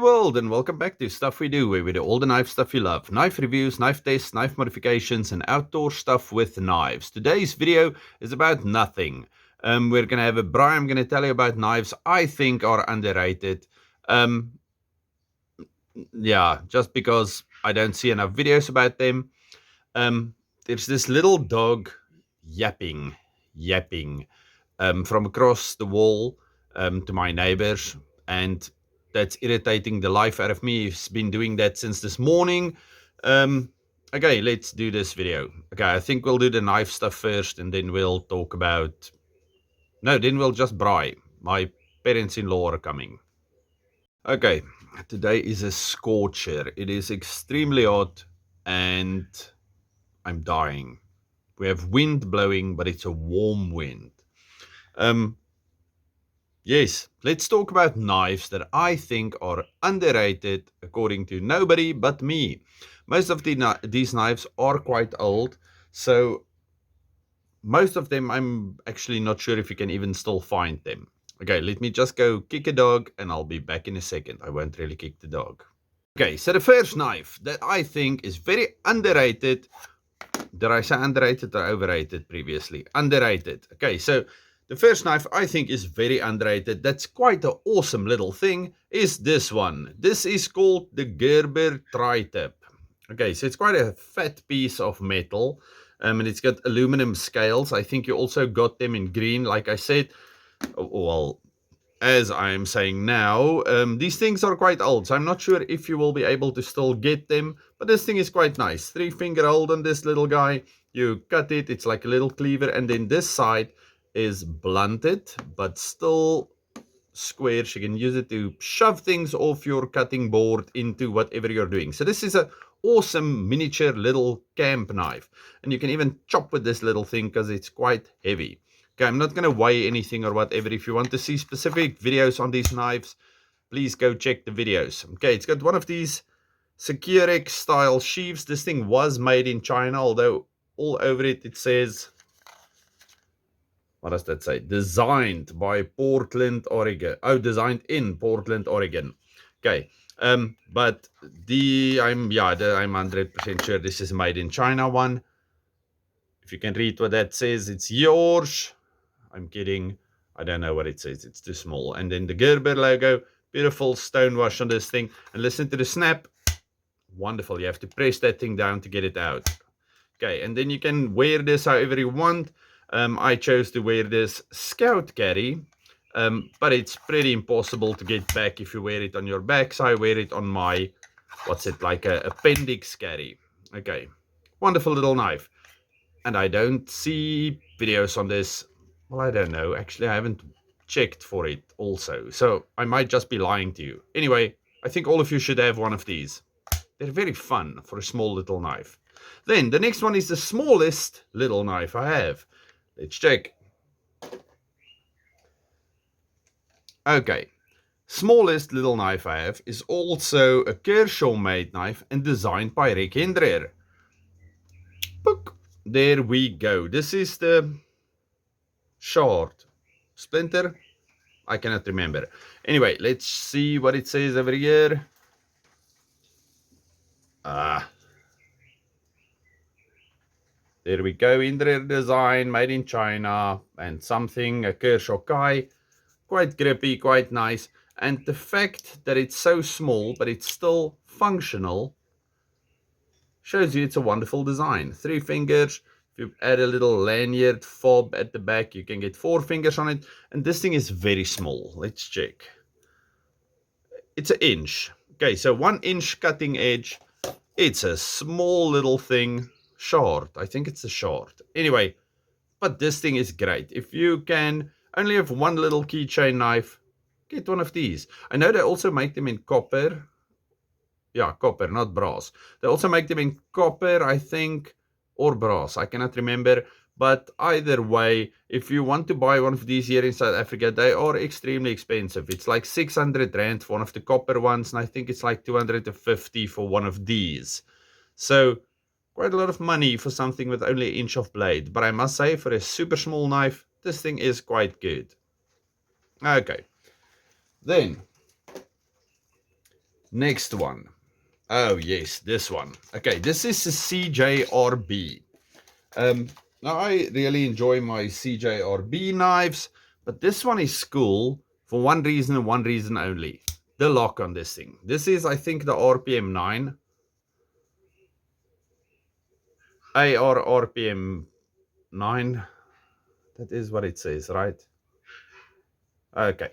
world, and welcome back to Stuff We Do, where we do all the knife stuff you love. Knife reviews, knife tests, knife modifications, and outdoor stuff with knives. Today's video is about nothing. We're going to have a braai. I'm going to tell you about knives I think are underrated. Yeah, just because I don't see enough videos about them. There's this little dog yapping from across the wall to my neighbors, and that's irritating the life out of me. He's been doing that since this morning. Okay, let's do this video. Okay, I think we'll do the knife stuff first, and then we'll talk about... No, then we'll just braai. My parents-in-law are coming. Okay, today is a scorcher. It is extremely hot, and I'm dying. We have wind blowing, but it's a warm wind. Yes, let's talk about knives that I think are underrated according to nobody but me. Most of these knives are quite old, so most of them I'm actually not sure if you can even still find them. Okay, let me just go kick a dog and I'll be back in a second. I won't really kick the dog. Okay, so the first knife that I think is very underrated. Did I say underrated or overrated previously? Underrated. Okay, so the first knife I think is very underrated. That's quite an awesome little thing. Is this one. This is called the Gerber TriTip. Okay, so it's quite a fat piece of metal. And it's got aluminum scales. I think you also got them in green, like I said. Well, as I'm saying now, these things are quite old, so I'm not sure if you will be able to still get them, but this thing is quite nice. 3-finger hold on this little guy. You cut it, it's like a little cleaver, and then this side is blunted, but still square. So you can use it to shove things off your cutting board into whatever you're doing. So this is an awesome miniature little camp knife, and you can even chop with this little thing because it's quite heavy. Okay, I'm not going to weigh anything or whatever. If you want to see specific videos on these knives, please go check the videos. Okay, it's got one of these CJRB style sheaves. This thing was made in China, although all over it, it says, what does that say? Designed by Portland, Oregon. Oh, designed in Portland, Oregon. Okay, but I'm 100% sure this is made in China one. If you can read what that says, it's yours. I'm kidding. I don't know what it says. It's too small. And then the Gerber logo. Beautiful stonewash on this thing. And listen to the snap. Wonderful. You have to press that thing down to get it out. Okay. And then you can wear this however you want. I chose to wear this scout carry. But it's pretty impossible to get back if you wear it on your back. So I wear it on my, what's it, like a appendix carry. Okay. Wonderful little knife. And I don't see videos on this. Well, I don't know. Actually, I haven't checked for it also. So I might just be lying to you. Anyway, I think all of you should have one of these. They're very fun for a small little knife. Then the next one is the smallest little knife I have. Let's check. Okay. Smallest little knife I have is also a Kershaw made knife and designed by Rick Hendrer. There we go. This is the short splinter. I cannot remember. Anyway, let's see what it says over here. There we go. Hendrer design, made in China, and something, a Kershaw Kai. Quite grippy, quite nice. And the fact that it's so small, but it's still functional, shows you it's a wonderful design. 3 fingers. If you add a little lanyard fob at the back, you can get 4 fingers on it. And this thing is very small. Let's check. It's an inch. Okay, so 1 inch cutting edge. It's a small little thing. Short. I think it's a short. Anyway, but this thing is great. If you can only have one little keychain knife, get one of these. I know they also make them in copper. Yeah, copper, not brass. They also make them in copper, I think, or brass. I cannot remember. But either way, if you want to buy one of these here in South Africa, they are extremely expensive. It's like 600 Rand for one of the copper ones, and I think it's like 250 for one of these. So, quite a lot of money for something with only an inch of blade. But I must say, for a super small knife, this thing is quite good. Okay. Then, Next one. Oh, yes, this one. Okay, this is the CJRB. Now, I really enjoy my CJRB knives, but this one is cool for one reason and one reason only. The lock on this thing. This is, I think, the RPM 9. AR RPM 9. That is what it says, right? Okay.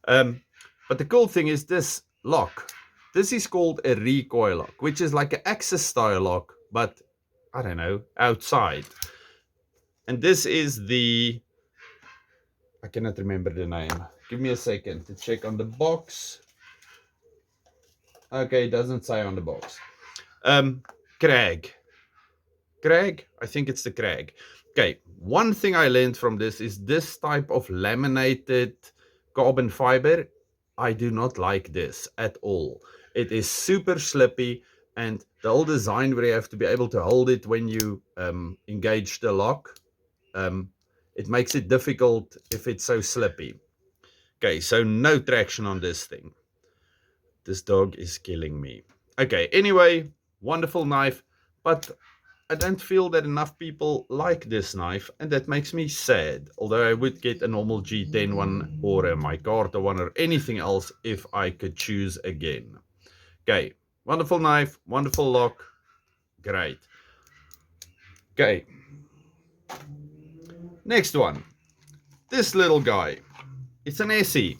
But the cool thing is this lock. This is called a recoil lock, which is like an axis style lock, but I don't know, outside. And this is the, I cannot remember the name. Give me a second to check on the box. Okay, it doesn't say on the box. Crag. Crag? I think it's the Crag. Okay, one thing I learned from this is this type of laminated carbon fiber. I do not like this at all. It is super slippy, and the whole design where you have to be able to hold it when you engage the lock, it makes it difficult if it's so slippy. Okay, so no traction on this thing. This dog is killing me. Okay, anyway, wonderful knife, but I don't feel that enough people like this knife, and that makes me sad. Although I would get a normal G10 one or a micarta one or anything else if I could choose again. Okay, wonderful knife, wonderful lock, great. Okay, next one. This little guy. It's an ESEE.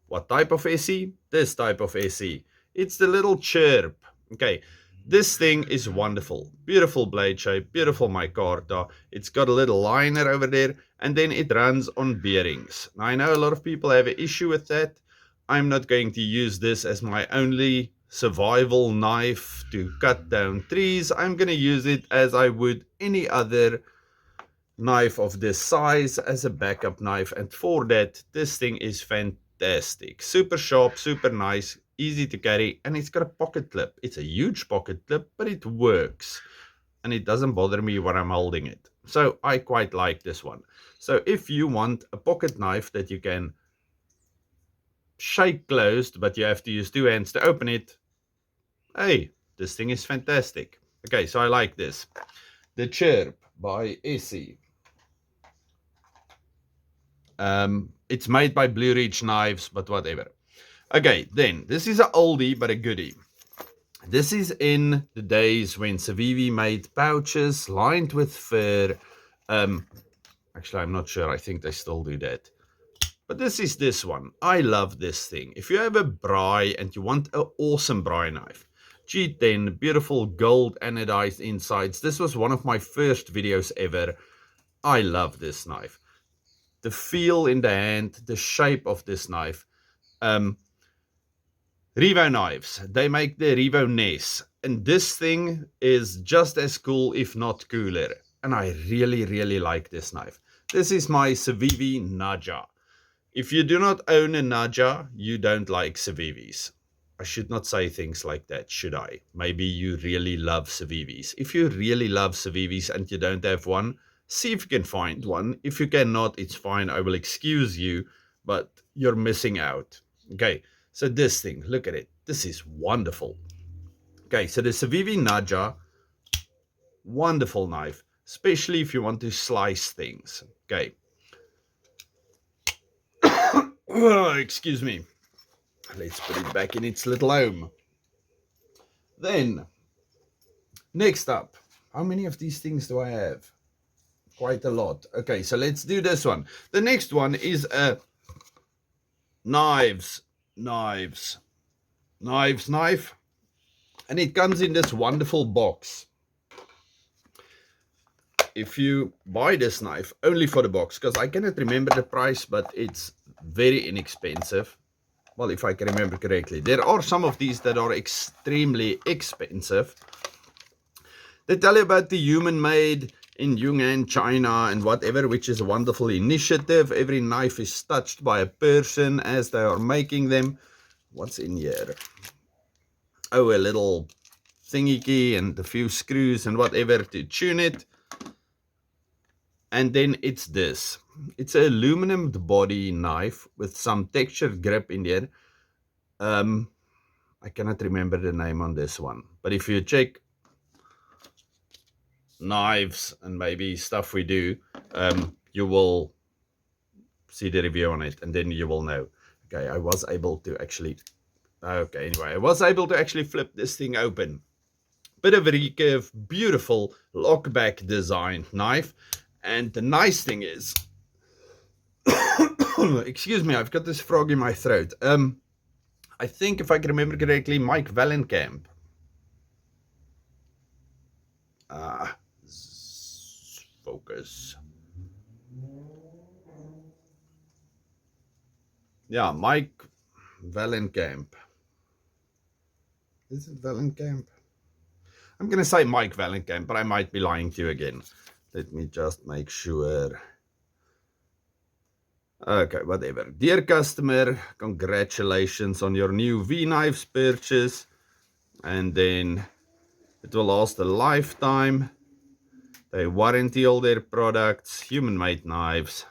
What type of ESEE? This type of ESEE. It's the little Chirp. Okay, this thing is wonderful. Beautiful blade shape, beautiful micarta. It's got a little liner over there, and then it runs on bearings. Now, I know a lot of people have an issue with that. I'm not going to use this as my only survival knife to cut down trees. I'm going to use it as I would any other knife of this size as a backup knife, and for that, this thing is fantastic. Super sharp, super nice, easy to carry, and it's got a pocket clip. It's a huge pocket clip, but it works, and it doesn't bother me when I'm holding it. So I quite like this one. So if you want a pocket knife that you can shake closed, but you have to use two hands to open it, hey, this thing is fantastic. Okay, so I like this. The Chirp by ESEE. It's made by Blue Ridge Knives, but whatever. Okay, then, this is an oldie, but a goodie. This is in the days when Savivi made pouches lined with fur. Actually, I'm not sure. I think they still do that. But this is this one. I love this thing. If you have a braai and you want an awesome braai knife, G10, beautiful gold anodized insides. This was one of my first videos ever. I love this knife. The feel in the hand, the shape of this knife. Revo Knives, they make the Revo Ness, and this thing is just as cool, if not cooler, and I really, really like this knife. This is my Civivi Naja. If you do not own a Naja, you don't like Civivis. I should not say things like that, should I? Maybe you really love Civivis. If you really love Civivis and you don't have one, see if you can find one. If you cannot, it's fine. I will excuse you, but you're missing out. Okay, so this thing, look at it. This is wonderful. Okay, so the Civivi Naja, wonderful knife, especially if you want to slice things. Okay. Excuse me. Let's put it back in its little home. Then, next up, how many of these things do I have? Quite a lot. Okay, so let's do this one. The next one is a Nives knife. And it comes in this wonderful box. If you buy this knife only for the box, because I cannot remember the price, but it's very inexpensive. Well, if I can remember correctly. There are some of these that are extremely expensive. They tell you about the human-made in Yunnan, China, and whatever, which is a wonderful initiative. Every knife is touched by a person as they are making them. What's in here? Oh, a little thingy key and a few screws and whatever to tune it. And then it's this. It's an aluminum body knife with some textured grip in there. I cannot remember the name on this one. But if you check knives and maybe stuff we do, you will see the review on it, and then you will know. Okay, I was able to actually flip this thing open. Bit of a recurve, beautiful lockback design knife. And the nice thing is, excuse me, I've got this frog in my throat. I think if I can remember correctly, Mike Vallenkamp. Focus. Yeah, Mike Vallenkamp. Is it Vallenkamp? I'm going to say Mike Vallenkamp, but I might be lying to you again. Let me just make sure. Okay, whatever. Dear customer, congratulations on your new V-Knives purchase. And then it will last a lifetime. They warranty all their products, human-made knives.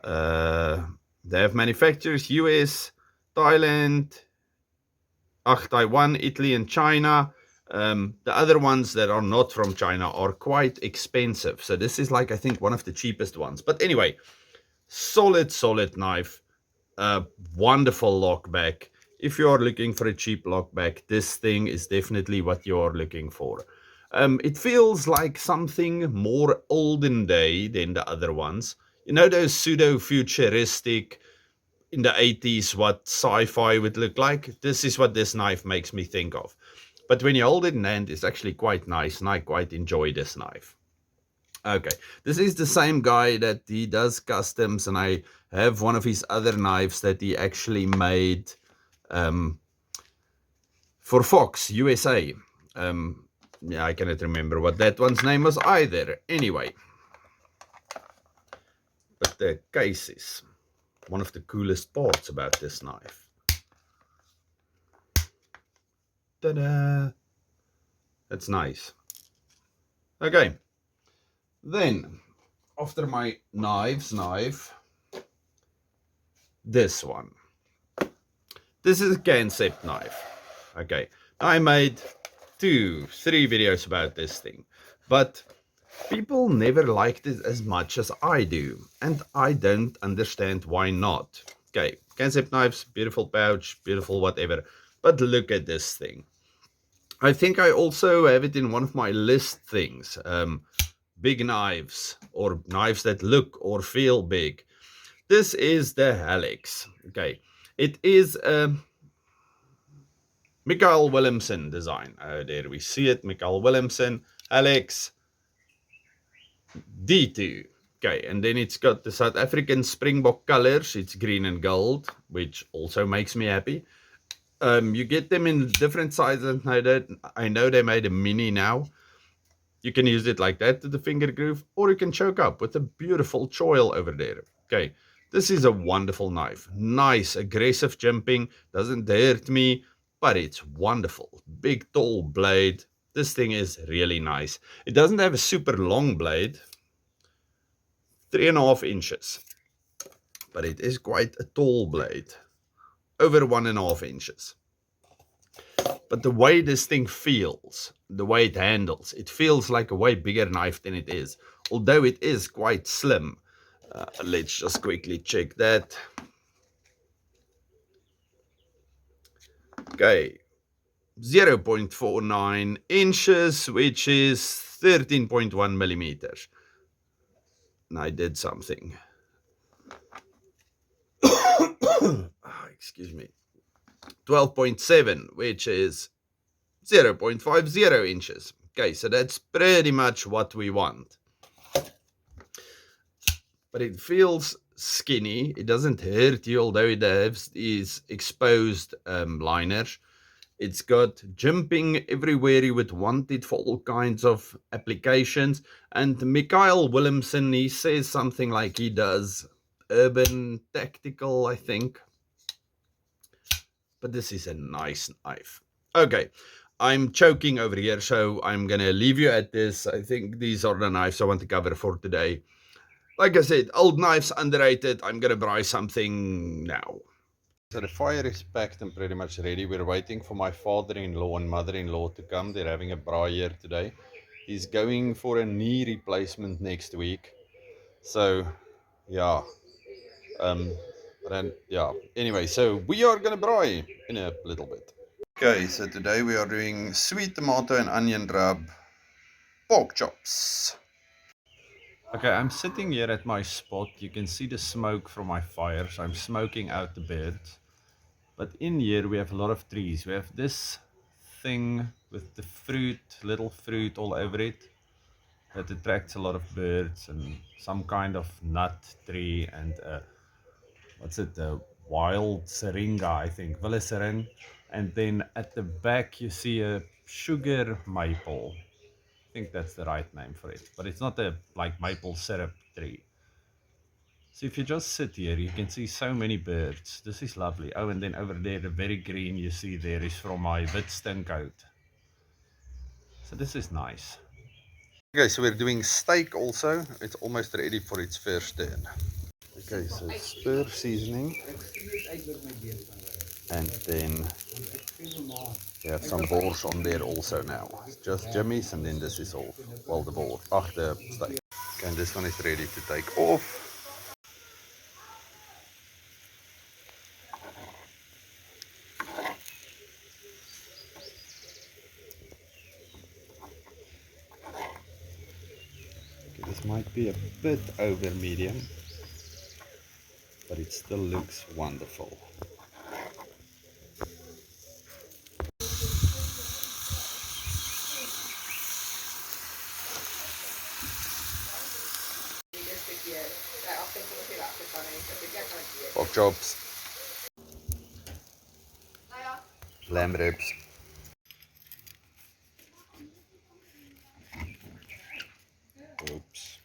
They have manufacturers US, Thailand, Taiwan, Italy, and China. The other ones that are not from China are quite expensive. So this is like, I think, one of the cheapest ones. But anyway, solid knife. Wonderful lockback. If you are looking for a cheap lockback, this thing is definitely what you are looking for. It feels like something more olden day than the other ones. You know, those pseudo-futuristic in the 80s, what sci-fi would look like? This is what this knife makes me think of. But when you hold it in hand, it's actually quite nice, and I quite enjoy this knife. Okay, this is the same guy that he does customs, and I have one of his other knives that he actually made for Fox, USA. Yeah, I cannot remember what that one's name was either. Anyway, but the case is one of the coolest parts about this knife. Ta-da! That's nice. Okay. Then, after my knife, this one. This is a Kansept knife. Okay. I made 2-3 videos about this thing. But people never liked it as much as I do. And I don't understand why not. Okay. Kansept knives, beautiful pouch, beautiful whatever. But look at this thing. I think I also have it in one of my list things. Big knives, or knives that look or feel big. This is the hellx. Okay, it is a Mikael Williamson design. There we see it, Mikael Williamson hellx D2. Okay, and then it's got the South African Springbok colors. It's green and gold, which also makes me happy. You get them in different sizes. I know they made a mini now. You can use it like that to the finger groove, or you can choke up with a beautiful choil over there. Okay, this is a wonderful knife. Nice, aggressive jumping, doesn't hurt me, but it's wonderful. Big, tall blade. This thing is really nice. It doesn't have a super long blade, 3.5 inches, but it is quite a tall blade, over 1.5 inches. But the way this thing feels, the way it handles, it feels like a way bigger knife than it is. Although it is quite slim. Let's just quickly check that. Okay. 0.49 inches, which is 13.1 millimeters. And I did something. Excuse me. 12.7, which is 0.50 inches. Okay, so that's pretty much what we want. But it feels skinny. It doesn't hurt you, although it has these exposed liners. It's got jumping everywhere you would want it for all kinds of applications. And Mikael Williamson, he says something like he does urban tactical, I think. But this is a nice knife. Okay, I'm choking over here, so I'm going to leave you at this. I think these are the knives I want to cover for today. Like I said, old knives underrated. I'm going to braai something now. So the fire is packed and pretty much ready. We're waiting for my father-in-law and mother-in-law to come. They're having a braai here today. He's going for a knee replacement next week. So, yeah. Anyway, so we are gonna braai in a little bit. Okay, so today we are doing sweet tomato and onion rub pork chops. Okay, I'm sitting here at my spot. You can see the smoke from my fire, so I'm smoking out the birds. But in here we have a lot of trees. We have this thing with the fruit, little fruit all over it, that attracts a lot of birds, and some kind of nut tree, and what's it, a wild syringa, I think, Williserin. And then at the back you see a sugar maple. I think that's the right name for it, but it's not a like maple syrup tree. So if you just sit here, you can see so many birds. This is lovely. Oh, and then over there, the very green you see there is from my wit coat. So this is nice. Okay, so we're doing steak also. It's almost ready for its first turn. Okay, so spur seasoning. And then we have some boars on there also now. It's just jimmies, and then this is all. Well, the boar. The steak. Okay, and this one is ready to take off. This might be a bit over medium, but it still looks wonderful. Pork chops, lamb ribs. Oops.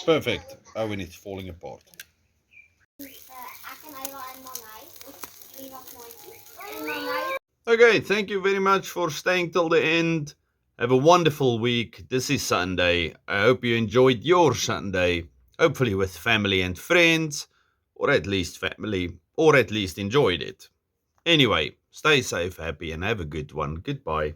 Perfect. Oh, and it's falling apart. Okay, thank you very much for staying till the end. Have a wonderful week. This is Sunday. I hope you enjoyed your Sunday. Hopefully with family and friends, or at least family, or at least enjoyed it. Anyway, stay safe, happy, and have a good one. Goodbye.